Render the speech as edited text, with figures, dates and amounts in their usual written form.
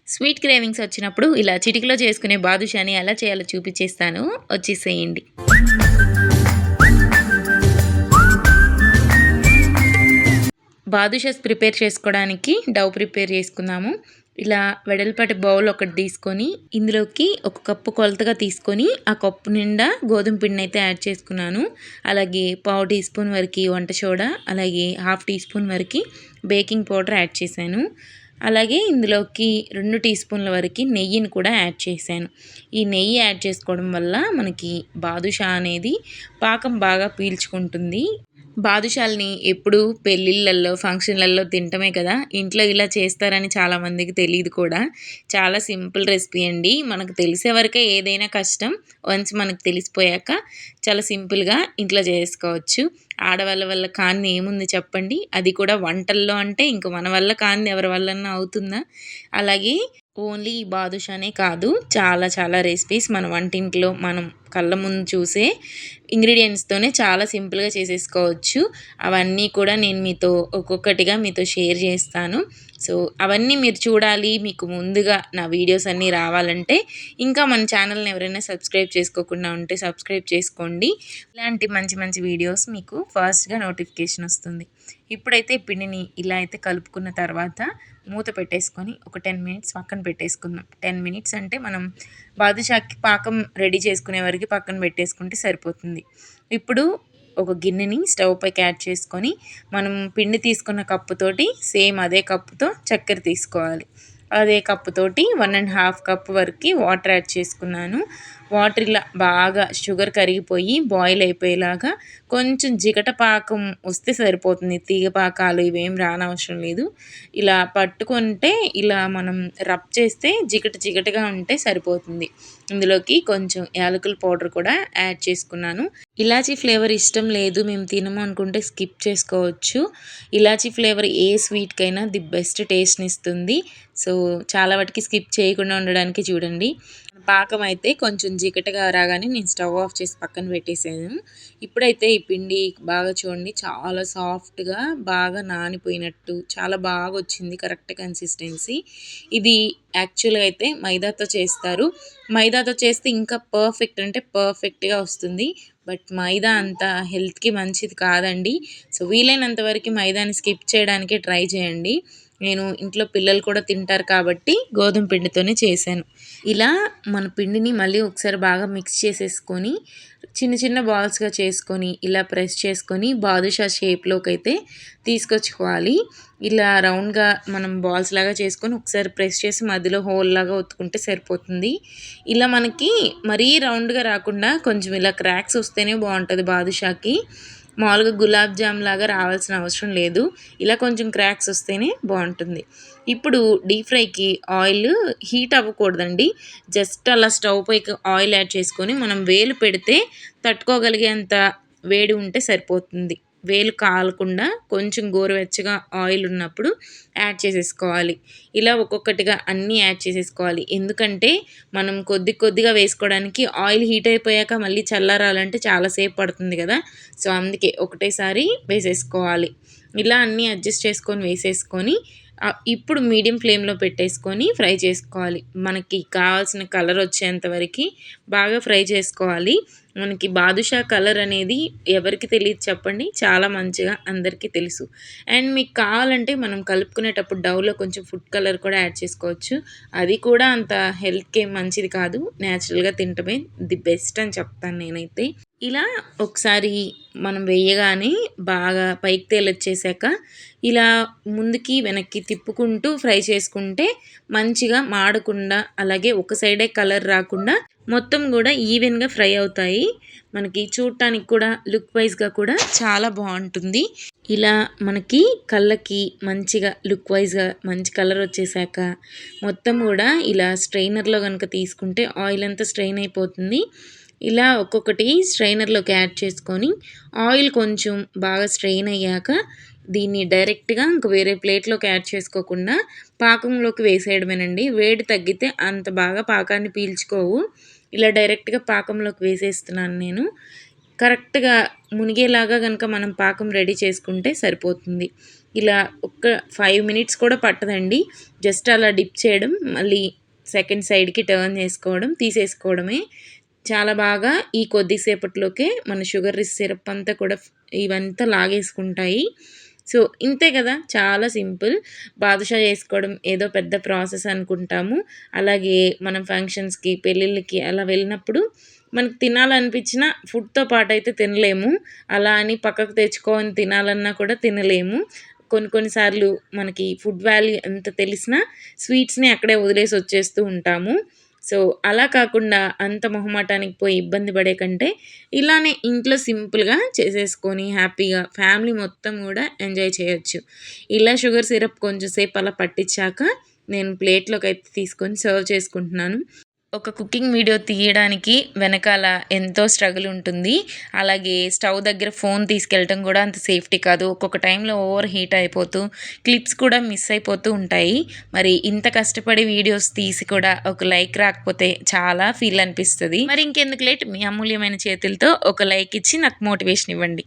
Sweet cravings వచ్చినప్పుడు ఇలా చిటికలో చేసుకునే బాదుషాని ఎలా చేయాలో చూపించేస్తాను. వచ్చేసేయండి. బాదుషాస్ ప్రిపేర్ చేసుకోవడానికి డవ్ ప్రిపేర్ చేసుకుందాము. ఇలా వెడల్పాటి బౌల్ ఒకటి తీసుకొని ఇందులోకి ఒక కప్పు కొలతగా తీసుకొని ఆ కప్పు నిండా గోధుమ పిండిని అయితే యాడ్ చేసుకున్నాను. అలాగే పావు టీ స్పూన్ వరకు వంట సోడా, అలాగే హాఫ్ టీ స్పూన్ వరకు బేకింగ్ పౌడర్ యాడ్ చేశాను. అలాగే ఇందులోకి 2 టీ స్పూన్ల వరకు నెయ్యిని కూడా యాడ్ చేశాను. ఈ నెయ్యి యాడ్ చేసుకోవడం వల్ల మనకి బాదుషా అనేది పాకం బాగా పీల్చుకుంటుంది. బాదుషాలని ఎప్పుడు పెళ్ళిళ్ళల్లో, ఫంక్షన్‌లలో తినటమే కదా! ఇంట్లో ఇలా చేస్తారని చాలామందికి తెలీదు కూడా. చాలా సింపుల్ రెసిపీ అండి. మనకు తెలిసే వరకే ఏదైనా కష్టం. వన్స్ మనకు తెలిసిపోయాక చాలా సింపుల్‌గా ఇంట్లో చేసుకోవచ్చు. ఆడవాళ్ళ వల్ల కానిది ఏముంది చెప్పండి? అది కూడా వంటల్లో అంటే ఇంక మన వల్ల కానిది ఎవరి వల్లన్నా అవుతుందా? అలాగే ఓన్లీ ఈ బాదుషానే కాదు, చాలా చాలా రెసిపీస్ మన వంటింట్లో మనం కళ్ళ ముందు చూసే ఇంగ్రీడియంట్స్తోనే చాలా సింపుల్గా చేసేసుకోవచ్చు. అవన్నీ కూడా నేను మీతో ఒక్కొక్కటిగా మీతో షేర్ చేస్తాను. సో అవన్నీ మీరు చూడాలి, మీకు ముందుగా నా వీడియోస్ అన్నీ రావాలంటే ఇంకా మన ఛానల్ని ఎవరైనా సబ్స్క్రైబ్ చేసుకోకుండా ఉంటే సబ్స్క్రైబ్ చేసుకోండి. ఇలాంటి మంచి మంచి వీడియోస్ మీకు ఫాస్ట్గా నోటిఫికేషన్ వస్తుంది. ఇప్పుడైతే పిండిని ఇలా అయితే కలుపుకున్న తర్వాత మూత పెట్టేసుకొని ఒక 10 మినిట్స్ పక్కన పెట్టేసుకుందాం. 10 మినిట్స్ అంటే మనం బాదుషాకి పాకం రెడీ చేసుకునే వరకు పక్కన పెట్టేసుకుంటే సరిపోతుంది. ఇప్పుడు ఒక గిన్నెని స్టవ్ పైకి యాడ్ చేసుకొని మనం పిండి తీసుకున్న కప్పుతోటి సేమ్ అదే కప్పుతో చక్కెర తీసుకోవాలి. అదే కప్పుతోటి 1½ కప్ వరకు వాటర్ యాడ్ చేసుకున్నాను. వాటర్ ఇలా బాగా షుగర్ కరిగిపోయి బాయిల్ అయిపోయేలాగా కొంచెం జిగట పాకం వస్తే సరిపోతుంది. తీగ పాకాలు ఇవేం రానవసరం లేదు. ఇలా పట్టుకుంటే ఇలా మనం రబ్ చేస్తే జిగటగా ఉంటే సరిపోతుంది. ఇందులోకి కొంచెం యాలకుల పౌడర్ కూడా యాడ్ చేసుకున్నాను. ఇలాచీ ఫ్లేవర్ ఇష్టం లేదు, మేము తినము అనుకుంటే స్కిప్ చేసుకోవచ్చు. ఇలాచీ ఫ్లేవర్ ఏ స్వీట్కైనా ది బెస్ట్ టేస్ట్ని ఇస్తుంది. సో చాలా వాటికి స్కిప్ చేయకుండా ఉండడానికి చూడండి. పాకం అయితే కొంచెం జిగటగా రాగానే నేను స్టవ్ ఆఫ్ చేసి పక్కన పెట్టేసాను. ఇప్పుడైతే ఈ పిండి బాగా చూడండి, చాలా సాఫ్ట్గా బాగా నానిపోయినట్టు చాలా బాగా వచ్చింది. Correct consistency. ఇది యాక్చువల్గా అయితే మైదాతో చేస్తారు. మైదాతో చేస్తే ఇంకా పర్ఫెక్ట్గా వస్తుంది. బట్ మైదా అంత హెల్త్కి మంచిది కాదండి. సో వీలైనంత వరకు మైదాని స్కిప్ చేయడానికే ట్రై చేయండి. నేను ఇంట్లో పిల్లలు కూడా తింటారు కాబట్టి గోధుమ పిండితోనే చేశాను. ఇలా మన పిండిని మళ్ళీ ఒకసారి బాగా మిక్స్ చేసేసుకొని చిన్న చిన్న బాల్స్గా చేసుకొని ఇలా ప్రెస్ చేసుకొని బాదుషా షేప్లోకి అయితే తీసుకొచ్చుకోవాలి. ఇలా రౌండ్గా మనం బాల్స్ లాగా చేసుకొని ఒకసారి ప్రెస్ చేసి మధ్యలో హోల్ లాగా ఒత్తుకుంటే సరిపోతుంది. ఇలా మనకి మరీ రౌండ్గా రాకుండా కొంచెం ఇలా క్రాక్స్ వస్తేనే బాగుంటుంది బాదుషాకి. మామూలుగా గులాబ్ జామ్ లాగా రావాల్సిన అవసరం లేదు. ఇలా కొంచెం క్రాక్స్ వస్తేనే బాగుంటుంది. ఇప్పుడు డీప్ ఫ్రైకి ఆయిల్ హీట్ అవ్వకూడదండి. జస్ట్ అలా స్టవ్ పైకి ఆయిల్ యాడ్ చేసుకొని మనం వేలు పెడితే తట్టుకోగలిగేంత వేడి ఉంటే సరిపోతుంది. వేలు కాలకుండా కొంచెం గోరువెచ్చగా ఆయిల్ ఉన్నప్పుడు యాడ్ చేసేసుకోవాలి. ఇలా ఒక్కొక్కటిగా అన్నీ యాడ్ చేసేసుకోవాలి. ఎందుకంటే మనం కొద్దిగా వేసుకోవడానికి ఆయిల్ హీట్ అయిపోయాక మళ్ళీ చల్లారాలంటే చాలాసేపు పడుతుంది కదా. సో అందుకే ఒకటేసారి వేసేసుకోవాలి. ఇలా అన్నీ అడ్జస్ట్ చేసుకొని వేసేసుకొని ఇప్పుడు మీడియం ఫ్లేమ్లో పెట్టేసుకొని ఫ్రై చేసుకోవాలి. మనకి కావాల్సిన కలర్ వచ్చేంత వరకు బాగా ఫ్రై చేసుకోవాలి. మనకి బాదుషా కలర్ అనేది ఎవరికి తెలియదు చెప్పండి, చాలా మంచిగా అందరికీ తెలుసు. అండ్ మీకు కావాలంటే మనం కలుపుకునేటప్పుడు డవ్లో కొంచెం ఫుడ్ కలర్ కూడా యాడ్ చేసుకోవచ్చు. అది కూడా అంత హెల్త్కి ఏం మంచిది కాదు. న్యాచురల్గా తినటమే ది బెస్ట్ అని చెప్తాను నేనైతే. ఇలా ఒకసారి మనం వేయగానే బాగా పైకి తేలొచ్చేసాక ఇలా ముందుకి వెనక్కి తిప్పుకుంటూ ఫ్రై చేసుకుంటే మంచిగా మాడకుండా, అలాగే ఒక సైడే కలర్ రాకుండా మొత్తం కూడా ఈవెన్గా ఫ్రై అవుతాయి. మనకి చూడటానికి కూడా లుక్ వైజ్గా కూడా చాలా బాగుంటుంది. ఇలా మనకి కళ్ళకి మంచిగా లుక్ వైజ్గా మంచి కలర్ వచ్చేసాక మొత్తం కూడా ఇలా స్ట్రైనర్లో కనుక తీసుకుంటే ఆయిల్ అంతా స్ట్రెయిన్ అయిపోతుంది. ఇలా ఒక్కొక్కటి స్ట్రైనర్లోకి యాడ్ చేసుకొని ఆయిల్ కొంచెం బాగా స్ట్రెయిన్ అయ్యాక దీన్ని డైరెక్ట్గా ఇంక వేరే ప్లేట్లోకి యాడ్ చేసుకోకుండా పాకంలోకి వేసేయడమేనండి. వేడి తగ్గితే అంత బాగా పాకాన్ని పీల్చుకోవు. ఇలా డైరెక్ట్గా పాకంలోకి వేసేస్తున్నాను నేను. కరెక్ట్గా మునిగేలాగా కనుక మనం పాకం రెడీ చేసుకుంటే సరిపోతుంది. ఇలా ఒక 5 మినిట్స్ కూడా పట్టదండి. జస్ట్ అలా డిప్ చేయడం, మళ్ళీ సెకండ్ సైడ్‌కి టర్న్ చేసుకోవడం, తీసేసుకోవడమే. చాలా బాగా ఈ కొద్దిసేపట్లోకే మన షుగర్ సిరప్ అంతా కూడా ఇవంతా లాగేసుకుంటాయి. సో, ఇంతే కదా! చాలా సింపుల్. బాదుషా చేసుకోవడం ఏదో పెద్ద ప్రాసెస్ అనుకుంటాము. అలాగే మనం ఫంక్షన్స్‌కి, పెళ్ళిళ్ళకి అలా వెళ్ళినప్పుడు మనకు తినాలనిపించిన ఫుడ్‌తో పాటైతే తినలేము. అలా అని పక్కకు తెచ్చుకొని తినాలన్నా కూడా తినలేము. కొన్ని కొన్ని సార్లు మనకి ఫుడ్ వాల్యూ ఎంత తెలిసినా స్వీట్స్‌ని అక్కడే వదిలేసి వచ్చేస్తూ ఉంటాము. సో, అలా కాకుండా అంత మొహమాటానికి పోయి ఇబ్బంది పడే కంటే, ఇలానే ఇంట్లో సింపుల్‌గా చేసేసుకొని హ్యాపీగా ఫ్యామిలీ మొత్తం గూడా ఎంజాయ్ చేయొచ్చు. ఇలా షుగర్ సిరప్ కొంచెం సేపు అలా పట్టించాక నేను ప్లేట్‌లోకైతే తీసుకొని సర్వ్ చేసుకుంటున్నాను. ఒక కుకింగ్ వీడియో తీయడానికి వెనకాల ఎంతో స్ట్రగుల్ ఉంటుంది. అలాగే స్టవ్ దగ్గర ఫోన్ తీసుకెళ్ళటం కూడా అంత సేఫ్టీ కాదు. ఒక్కొక్క టైంలో ఓవర్ హీట్ అయిపోతూ, క్లిప్స్ కూడా మిస్ అయిపోతూ ఉంటాయి. మరి ఇంత కష్టపడి వీడియోస్ తీసి కూడా ఒక లైక్ రాకపోతే చాలా ఫీల్ అనిపిస్తది. మరి ఇంకెందుకు లేట్, మీ అమూల్యమైన చేతులతో ఒక లైక్ ఇచ్చి నాకు మోటివేషన్ ఇవ్వండి.